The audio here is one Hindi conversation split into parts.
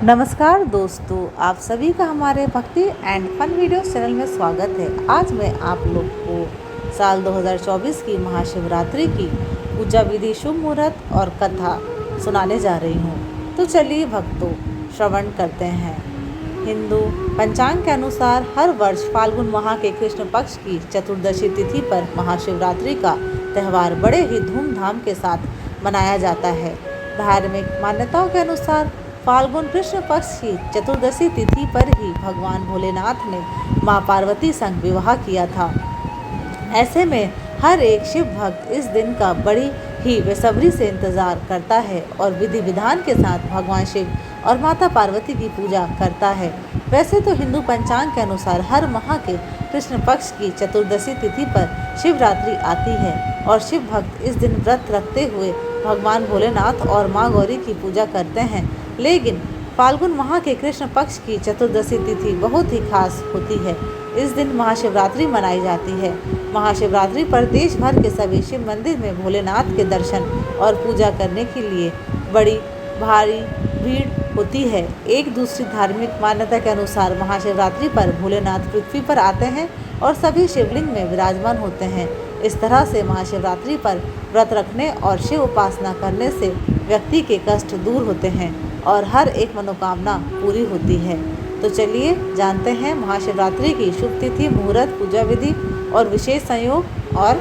नमस्कार दोस्तों, आप सभी का हमारे भक्ति एंड फन वीडियो चैनल में स्वागत है। आज मैं आप लोग को साल 2024 की महाशिवरात्रि की पूजा विधि, शुभ मुहूर्त और कथा सुनाने जा रही हूँ। तो चलिए भक्तों, श्रवण करते हैं। हिंदू पंचांग के अनुसार हर वर्ष फाल्गुन माह के कृष्ण पक्ष की चतुर्दशी तिथि पर महाशिवरात्रि का त्यौहार बड़े ही धूमधाम के साथ मनाया जाता है। धार्मिक मान्यताओं के अनुसार फाल्गुन कृष्ण पक्ष की चतुर्दशी तिथि पर ही भगवान भोलेनाथ ने मां पार्वती संग विवाह किया था। ऐसे में हर एक शिव भक्त इस दिन का बड़ी ही बेसब्री से इंतजार करता है और विधि विधान के साथ भगवान शिव और माता पार्वती की पूजा करता है। वैसे तो हिंदू पंचांग के अनुसार हर माह के कृष्ण पक्ष की चतुर्दशी तिथि पर शिवरात्रि आती है और शिव भक्त इस दिन व्रत रखते हुए भगवान भोलेनाथ और माँ गौरी की पूजा करते हैं। लेकिन फाल्गुन माह के कृष्ण पक्ष की चतुर्दशी तिथि बहुत ही खास होती है। इस दिन महाशिवरात्रि मनाई जाती है। महाशिवरात्रि पर देश भर के सभी शिव मंदिर में भोलेनाथ के दर्शन और पूजा करने के लिए बड़ी भारी भीड़ होती है। एक दूसरी धार्मिक मान्यता के अनुसार महाशिवरात्रि पर भोलेनाथ पृथ्वी पर आते हैं और सभी शिवलिंग में विराजमान होते हैं। इस तरह से महाशिवरात्रि पर व्रत रखने और शिव उपासना करने से व्यक्ति के कष्ट दूर होते हैं और हर एक मनोकामना पूरी होती है। तो चलिए जानते हैं महाशिवरात्रि की शुभ तिथि, मुहूर्त, पूजा विधि और विशेष संयोग और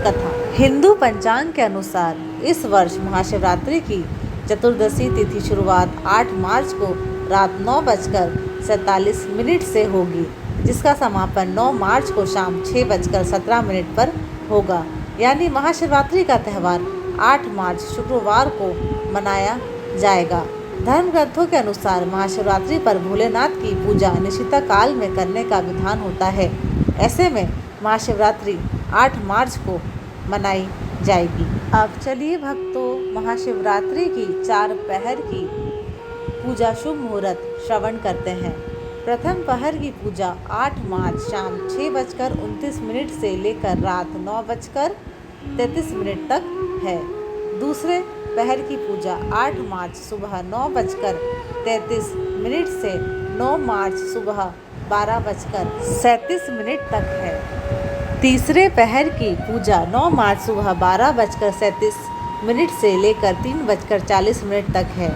कथा। हिंदू पंचांग के अनुसार इस वर्ष महाशिवरात्रि की चतुर्दशी तिथि शुरुआत 8 मार्च को रात 9:47 से होगी, जिसका समापन 9 मार्च को शाम 6:17 पर होगा। यानी महाशिवरात्रि का त्यौहार 8 मार्च शुक्रवार को मनाया जाएगा। धर्म ग्रंथों के अनुसार महाशिवरात्रि पर भोलेनाथ की पूजा निशिता काल में करने का विधान होता है। ऐसे में महाशिवरात्रि 8 मार्च को मनाई जाएगी। अब चलिए भक्तों, महाशिवरात्रि की 4 पहर की पूजा शुभ मुहूर्त श्रवण करते हैं। प्रथम पहर की पूजा 8 मार्च शाम 6:29 से लेकर रात 9:33 तक है। दूसरे पहर की पूजा 8 मार्च सुबह 9:33 से 9 मार्च सुबह 12:37 तक है। तीसरे पहर की पूजा 9 मार्च सुबह 12:37 से लेकर 3:40 तक है।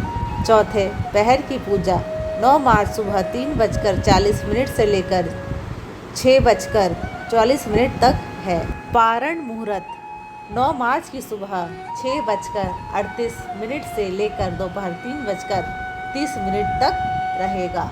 चौथे पहर की पूजा 9 मार्च सुबह 3:40 से लेकर 6:44 तक है। पारण मुहूर्त 9 मार्च की सुबह 6:38 से लेकर दोपहर 3:30 तक रहेगा।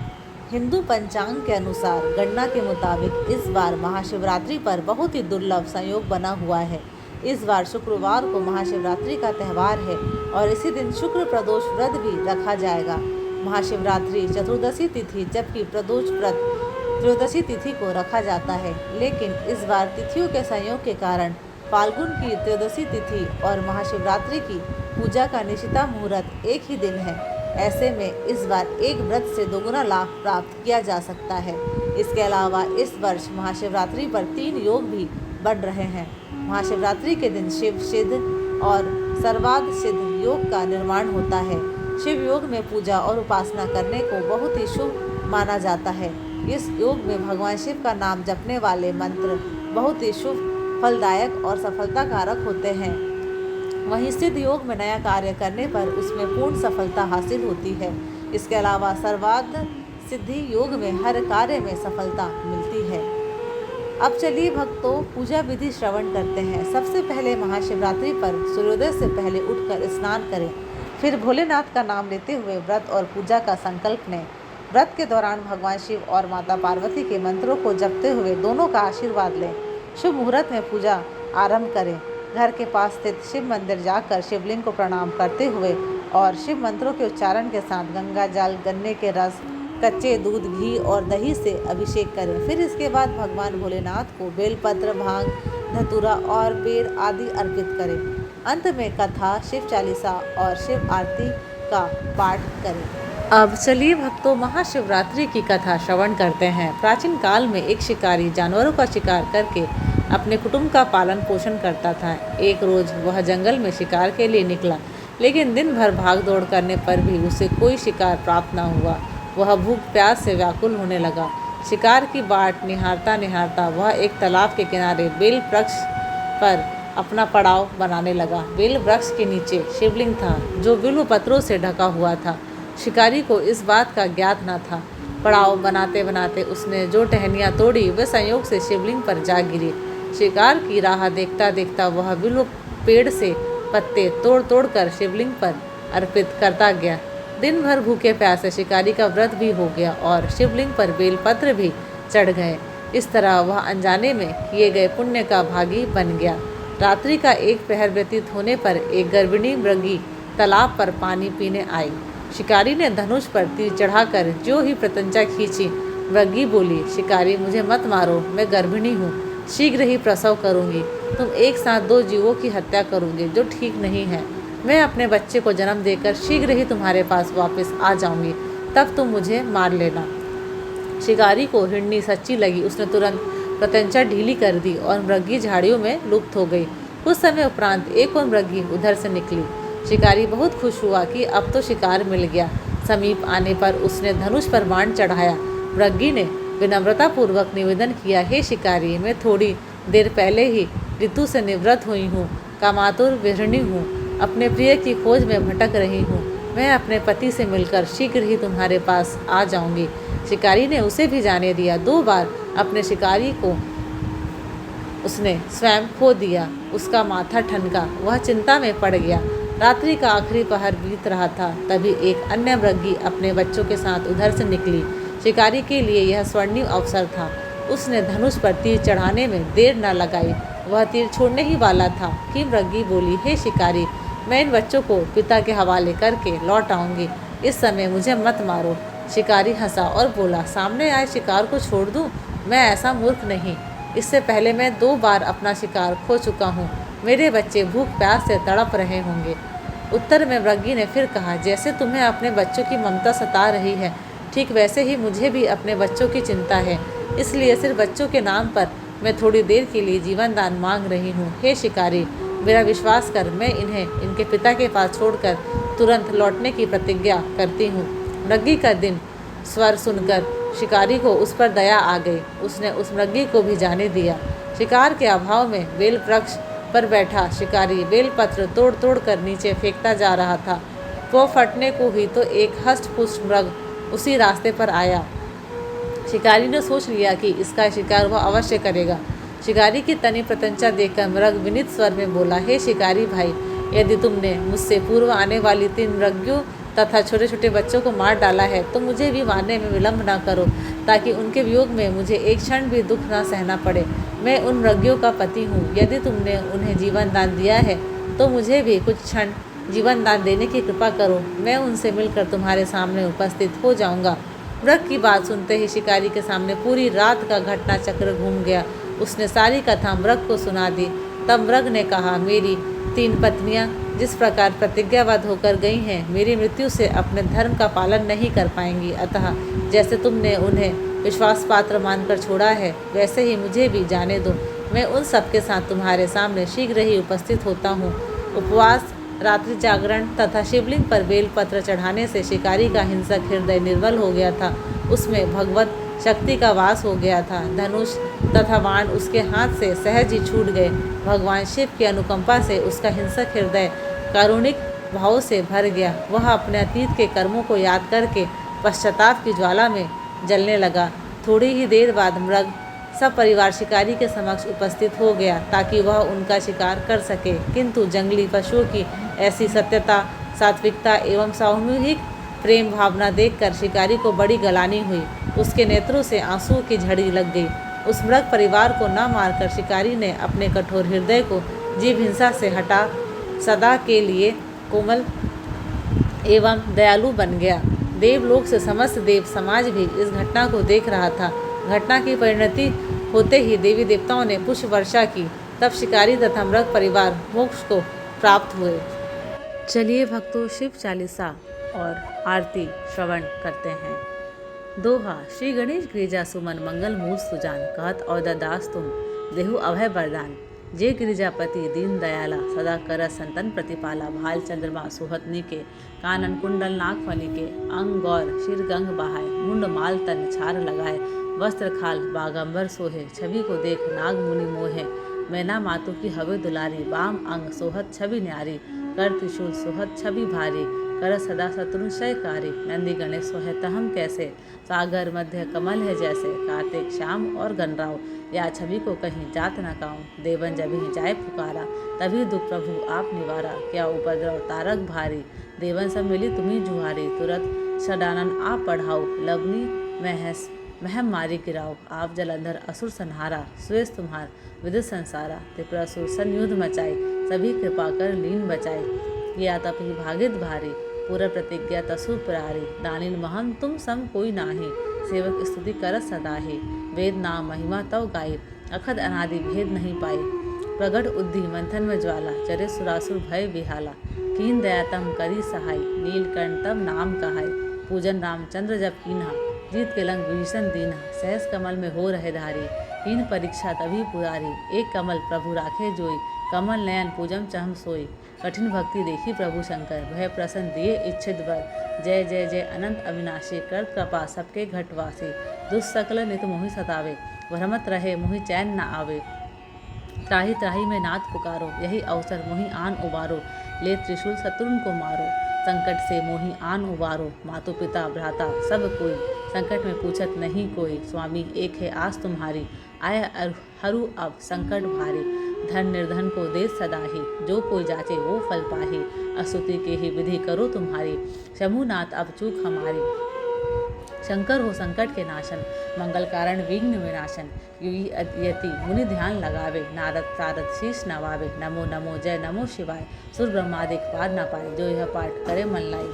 हिंदू पंचांग के अनुसार गणना के मुताबिक इस बार महाशिवरात्रि पर बहुत ही दुर्लभ संयोग बना हुआ है। इस बार शुक्रवार को महाशिवरात्रि का त्यौहार है और इसी दिन शुक्र प्रदोष व्रत भी रखा जाएगा। महाशिवरात्रि चतुर्दशी तिथि जबकि प्रदोष व्रत त्रयोदशी तिथि को रखा जाता है, लेकिन इस बार तिथियों के संयोग के कारण फाल्गुन की त्रयोदशी तिथि और महाशिवरात्रि की पूजा का निशिता मुहूर्त एक ही दिन है। ऐसे में इस बार एक व्रत से दोगुना लाभ प्राप्त किया जा सकता है। इसके अलावा इस वर्ष महाशिवरात्रि पर 3 योग भी बन रहे हैं। महाशिवरात्रि के दिन शिव सिद्ध और सर्वार्थ सिद्ध योग का निर्माण होता है। शिव योग में पूजा और उपासना करने को बहुत ही शुभ माना जाता है। इस योग में भगवान शिव का नाम जपने वाले मंत्र बहुत ही शुभ, फलदायक और सफलता कारक होते हैं। वहीं सिद्ध योग में नया कार्य करने पर उसमें पूर्ण सफलता हासिल होती है। इसके अलावा सर्वार्थ सिद्धि योग में हर कार्य में सफलता मिलती है। अब चलिए भक्तों, पूजा विधि श्रवण करते हैं। सबसे पहले महाशिवरात्रि पर सूर्योदय से पहले उठकर स्नान करें, फिर भोलेनाथ का नाम लेते हुए व्रत और पूजा का संकल्प लें। व्रत के दौरान भगवान शिव और माता पार्वती के मंत्रों को जपते हुए दोनों का आशीर्वाद लें। शुभ मुहूर्त में पूजा आरंभ करें। घर के पास स्थित शिव मंदिर जाकर शिवलिंग को प्रणाम करते हुए और शिव मंत्रों के उच्चारण के साथ गंगा जल, गन्ने के रस, कच्चे दूध, घी और दही से अभिषेक करें। फिर इसके बाद भगवान भोलेनाथ को बेलपत्र, भांग, धतूरा और पेड़ आदि अर्पित करें। अंत में कथा, शिव चालीसा और शिव आरती का पाठ करें। अब चलिए भक्तों, महाशिवरात्रि की कथा श्रवण करते हैं। प्राचीन काल में एक शिकारी जानवरों का शिकार करके अपने कुटुंब का पालन पोषण करता था। एक रोज वह जंगल में शिकार के लिए निकला, लेकिन दिन भर भाग दौड़ करने पर भी उसे कोई शिकार प्राप्त न हुआ। वह भूख प्यास से व्याकुल होने लगा। शिकार की बाट निहारता निहारता वह एक तालाब के किनारे बेल वृक्ष पर अपना पड़ाव बनाने लगा। बेल वृक्ष के नीचे शिवलिंग था जो बिल्व पत्रों से ढका हुआ था। शिकारी को इस बात का ज्ञात न था। पड़ाव बनाते बनाते उसने जो टहनियाँ तोड़ी वे संयोग से शिवलिंग पर जा गिरी। शिकार की राह देखता देखता वह बिल्व पेड़ से पत्ते तोड़ तोड़ कर शिवलिंग पर अर्पित करता गया। दिन भर भूखे प्यासे शिकारी का व्रत भी हो गया और शिवलिंग पर बेलपत्र भी चढ़ गए। इस तरह वह अनजाने में किए गए पुण्य का भागी बन गया। रात्रि का एक पहर व्यतीत होने पर एक गर्भिणी मृगी तालाब पर पानी पीने आई। शिकारी ने धनुष पर तीर चढ़ाकर जो ही प्रत्यंचा खींची, मृगी बोली, शिकारी मुझे मत मारो, मैं गर्भिणी हूँ, शीघ्र ही प्रसव करूँगी। तुम एक साथ 2 जीवों की हत्या करोगे जो ठीक नहीं है। मैं अपने बच्चे को जन्म देकर शीघ्र ही तुम्हारे पास वापस आ जाऊंगी, तब तुम मुझे मार लेना। शिकारी को हिरनी सच्ची लगी। उसने तुरंत प्रत्यंचा ढीली कर दी और मृगी झाड़ियों में लुप्त हो गई। कुछ समय उपरांत एक और मृगी उधर से निकली। शिकारी बहुत खुश हुआ कि अब तो शिकार मिल गया। समीप आने पर उसने धनुष पर बाण चढ़ाया। मृगी ने विनम्रतापूर्वक निवेदन किया, हे शिकारी, मैं थोड़ी देर पहले ही ऋतु से निवृत्त हुई हूँ, कामातुर विहरणी हूँ, अपने प्रिय की खोज में भटक रही हूँ। मैं अपने पति से मिलकर शीघ्र ही तुम्हारे पास आ जाऊंगी। शिकारी ने उसे भी जाने दिया। 2 बार अपने शिकारी को उसने स्वयं खो दिया। उसका माथा ठनका, वह चिंता में पड़ गया। रात्रि का आखिरी पहर बीत रहा था, तभी एक अन्य मृगी अपने बच्चों के साथ उधर से निकली। शिकारी के लिए यह स्वर्णिम अवसर था। उसने धनुष पर तीर चढ़ाने में देर न लगाई। वह तीर छोड़ने ही वाला था कि मृगी बोली, हे शिकारी, मैं इन बच्चों को पिता के हवाले करके लौट आऊँगी, इस समय मुझे मत मारो। शिकारी हंसा और बोला, सामने आए शिकार को छोड़ दूँ? मैं ऐसा मूर्ख नहीं। इससे पहले मैं 2 बार अपना शिकार खो चुका हूँ। मेरे बच्चे भूख प्यास से तड़प रहे होंगे। उत्तर में मृगी ने फिर कहा, जैसे तुम्हें अपने बच्चों की ममता सता रही है, ठीक वैसे ही मुझे भी अपने बच्चों की चिंता है। इसलिए सिर्फ बच्चों के नाम पर मैं थोड़ी देर के लिए जीवन दान मांग रही हूँ। हे शिकारी, मेरा विश्वास कर, मैं इन्हें इनके पिता के पास छोड़कर तुरंत लौटने की प्रतिज्ञा करती हूँ। मृगी का दिन स्वर सुनकर शिकारी को उस पर दया आ गई। उसने उस मृगी को भी जाने दिया। शिकार के अभाव में बेल वृक्ष पर बैठा शिकारी बेलपत्र तोड़ तोड़ कर नीचे फेंकता जा रहा था। वो फटने को ही तो एक हष्ट-पुष्ट मृग उसी रास्ते पर आया। शिकारी ने सोच लिया कि इसका शिकार वह अवश्य करेगा। शिकारी की तनी प्रत्यंचा देखकर मृग विनीत स्वर में बोला, हे शिकारी भाई, यदि तुमने मुझसे पूर्व आने वाली 3 मृगियों तथा छोटे छोटे बच्चों को मार डाला है तो मुझे भी मारने में विलम्ब न करो, ताकि उनके वियोग में मुझे एक क्षण भी दुख न सहना पड़े। मैं उन मृगियों का पति हूँ। यदि तुमने उन्हें जीवन दान दिया है तो मुझे भी कुछ क्षण जीवन दान देने की कृपा करो। मैं उनसे मिलकर तुम्हारे सामने उपस्थित हो जाऊँगा। मृग की बात सुनते ही शिकारी के सामने पूरी रात का घटना चक्र घूम गया। उसने सारी कथा मृग को सुना दी। तब मृग ने कहा, मेरी 3 पत्नियां जिस प्रकार प्रतिज्ञाबद्ध होकर गई हैं, मेरी मृत्यु से अपने धर्म का पालन नहीं कर पाएंगी। अतः जैसे तुमने उन्हें विश्वास पात्र मानकर छोड़ा है, वैसे ही मुझे भी जाने दो। मैं उन सबके साथ तुम्हारे सामने शीघ्र ही उपस्थित होता हूँ। उपवास, रात्रि जागरण तथा शिवलिंग पर बेलपत्र चढ़ाने से शिकारी का हिंसक हृदय निर्मल हो गया था। उसमें भगवत शक्ति का वास हो गया था। धनुष तथा बाण उसके हाथ से सहज ही छूट गए। भगवान शिव की अनुकंपा से उसका हिंसक हृदय कारुणिक भाव से भर गया। वह अपने अतीत के कर्मों को याद करके पश्चाताप की ज्वाला में जलने लगा। थोड़ी ही देर बाद मृग सब परिवार शिकारी के समक्ष उपस्थित हो गया ताकि वह उनका शिकार कर सके, किंतु जंगली पशुओं की ऐसी सत्यता, सात्विकता एवं सामूहिक प्रेम भावना देखकर शिकारी को बड़ी गलानी हुई। उसके नेत्रों से आंसुओं की झड़ी लग गई। उस मृग परिवार को न मारकर शिकारी ने अपने कठोर हृदय को जीव हिंसा से हटा सदा के लिए कोमल एवं दयालु बन गया। देवलोक से समस्त देव समाज भी इस घटना को देख रहा था। घटना की परिणति होते ही देवी देवताओं ने पुष्प वर्षा की। तब शिकारी तथा मृग परिवार मोक्ष को प्राप्त हुए। चलिए भक्तों, शिव चालीसा और आरती श्रवण करते हैं। दोहा। श्री गणेश गृजा सुमन मंगल मूल सुजान, कहत और दास तुम देहु अभय वरदान। जे गिरिजापति दीन दयाला, सदा कर संतन प्रतिपाला। भाल चंद्रमा सुहतनी के, कानन कुंडल नाग फनी के, अंग गौर शिर गंग बहाय, मुंड माल तन छार लगाए, वस्त्र खाल बागंबर सोहे, छवि को देख नाग मुनि मोहे। मैना मातु की हवे दुलारी, बाम अंग सोहत छवि न्यारी, कर त्रिशूल सोहत छवि भारी, कर सदा शत्रु क्षयकारी। नंदी गणेश सोहे तहम कैसे, सागर मध्य कमल है जैसे, कार्तिक श्याम और गणराव, या छवि को कहीं जात न काऊं। देवन जब ही जाए पुकारा, तभी दुख प्रभु आप निवारा, क्या उपद्रव तारक भारी, देवन सब मिली तुम्ही जुहारी। तुरत षडानन आप पढ़ाओ, लवनी महम मारी गिराओ, आप जलंधर असुर संहारा, सुएस तुम्हार विदित संसारा। त्रिपुरासुर संयुद्ध मचाई, सभी कृपा कर लीन बचाई, किया तप ही भागित भारी, पूरा प्रतिज्ञा तसु पुरारी। दानिन महम तुम सम कोई नाही, सेवक स्तुति करत सदाहि, वेद नाम महिमा तव गाई, अखद अनादि भेद नहीं पाई। प्रगट उद्धि मंथन में ज्वाला, चरे सुरासुर भय विहाला, कीन दया तम करी सहाय, नीलकंठ तब नाम कहाय। पूजन रामचंद्र जब कीन्हा, जीत के लंग विभीषण दीन्हा, सहस कमल में हो रहे धारी, कीन परीक्षा तभी पुरारी। एक कमल प्रभु राखे जोई, कमल नयन पूजम चहम सोई, कठिन भक्ति देखी प्रभु शंकर, भय प्रसन्न दिए इच्छित वर। जय जय जय अनंत अविनाशी, कर कृपा सबके घटवासी, दुष्सकल नित मोहि सतावे, भ्रमत रहे मोहि चैन न आवे। त्राहि त्राहि में नाथ पुकारो, यही अवसर मोहि आन उबारो, ले त्रिशूल शत्रुन को मारो, संकट से मोहि आन उबारो। मातु पिता भ्राता सब कोई, संकट में पूछत नहीं कोई, स्वामी एक है आस तुम्हारी, आया हरू अब संकट भारी। धन निर्धन को दे सदाही, जो कोई जाचे वो फल पाही, अस्तुति के ही विधि करो तुम्हारी, शंभुनाथ अब चूक हमारी। शंकर हो संकट के नाशन, मंगल कारण विघ्न विनाशन, योगी यति मुनि ध्यान लगावे, नारद सारद शीश नवावे। नमो नमो जय नमो शिवाय, सुर ब्रह्मादिक पार न पाए, जो यह पाठ करे मन लाई,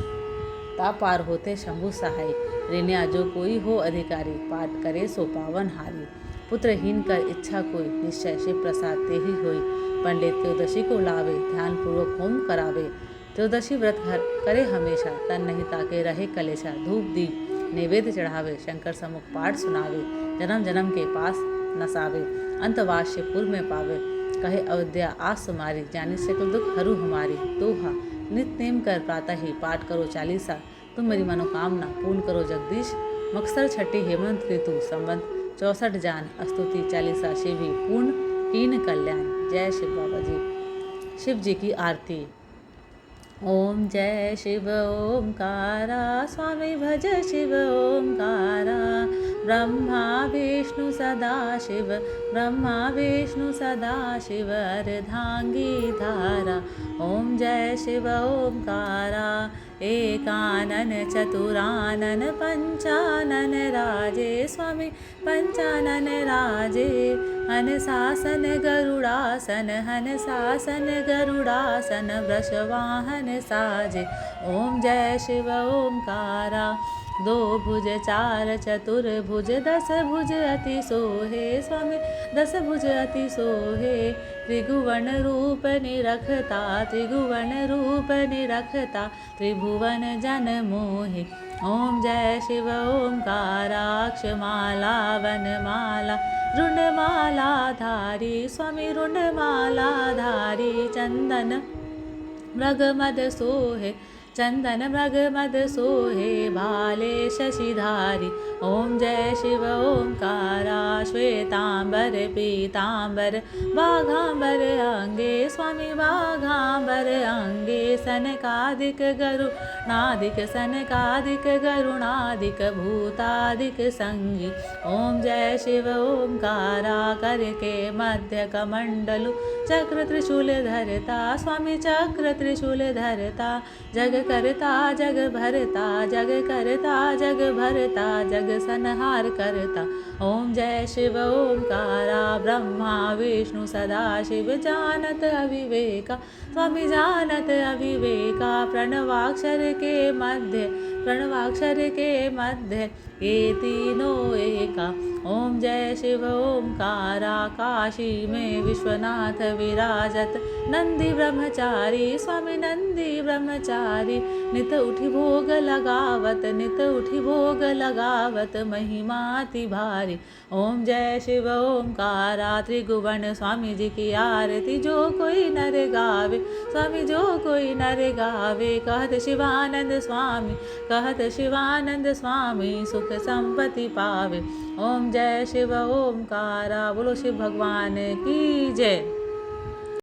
ता पार होते शंभु सहाय। ऋण्या जो कोई हो अधिकारी, पाठ करे सो पावन हारी। पुत्रहीन कर इच्छा कोई, निश्चय शिव प्रसाद ते ही होई, पंडित त्योदशी को लावे, ध्यान पूर्वक होम करावे। त्योदशी व्रत करे हमेशा, तन नहीं ताके रहे कलेशा। धूप दीप नैवेद्य चढ़ावे, शंकर सम्मुख पाठ सुनावे, जन्म जन्म के पास नसावे, अंतवास शिवपुर में पावे। कहे अयोध्या आस सुमारी, जानी सकल दुख हरू हमारी। दोहा नित नेम कर प्रातः ही, पाठ करो चालीसा, तुम मेरी मनोकामना पूर्ण करो जगदीश। मक्सर छठी हेमंत ऋतु, संबंध 64 जान, स्तुति चालीसा शिवी, पूर्ण कीन कल्याण। जय शिव बाबा जी। शिव जी की आरती। ओम जय शिव ओमकारा, स्वामी भज शिव ओमकारा, ब्रह्मा विष्णु सदा शिव, ब्रह्मा विष्णु सदा शिव, अर्धांगी धारा। ओम जय शिव ओमकारा, एकानन चतुरानन पंचानन राजे, स्वामी पंचानन राजे। हनसासन गरुड़ासन, हनसासन गरुड़ासन, वृषवाहन साजे। ओम जय शिव ओमकारा, दो भुज चार चतुर्भुज, दस भुज अति सोहे, स्वामी दस भुज अति सोहे। त्रिभुवन रूप निरखता, त्रिभुवन रूप निरखता, त्रिभुवन जन मोहे। ओम जय शिव ओमकारा, अक्षमाला वनमाला, रुंडमाला धारी, स्वामी रुंडमाला धारी। चंदन मृग मद सोहे, चंदन मृग मद सोहे, भाले शशिधारी। ओम जय शिव ओमकारा, श्वेतांबर पीतांबर, बाघांबर अंगे, स्वामी बाघांबर अंगे। सनकादिक गरुणादिक, सनकादिक गरुणादिक, भूतादिक संगी। ओम जय शिव ओमकारा, करके मध्य कमंडलु, चक्र त्रिशूल धरता, स्वामी चक्र त्रिशूल धरता। जग करता जग भरता, जग करता जग भरता, जग संहार करता। ओम जय शिव ओमकारा, ब्रह्मा विष्णु सदा शिव, जानत अविवेका, स्वामी जानत अविवेका। प्रणवाक्षर के मध्य प्रणवाक्षर के मध्य ये तीनों एका। ओम जय शिव ओंकारा, काशी में विश्वनाथ विराजत। नंदी ब्रह्मचारी स्वामी नंदी ब्रह्मचारी, नित उठी भोग लगावत, नित उठी भोग लगावत, महिमा अति भारी। ओम जय शिव ओंकारा, त्रिभुवन स्वामी जी की आरती जो कोई नर गावे, स्वामी जो कोई नर गावे। कहत शिवानंद स्वामी, कहत शिवानंद स्वामी, सुख संपत्ति पावे। ओम जय शिव ओंकारा, बोलो शिव भगवान की जय।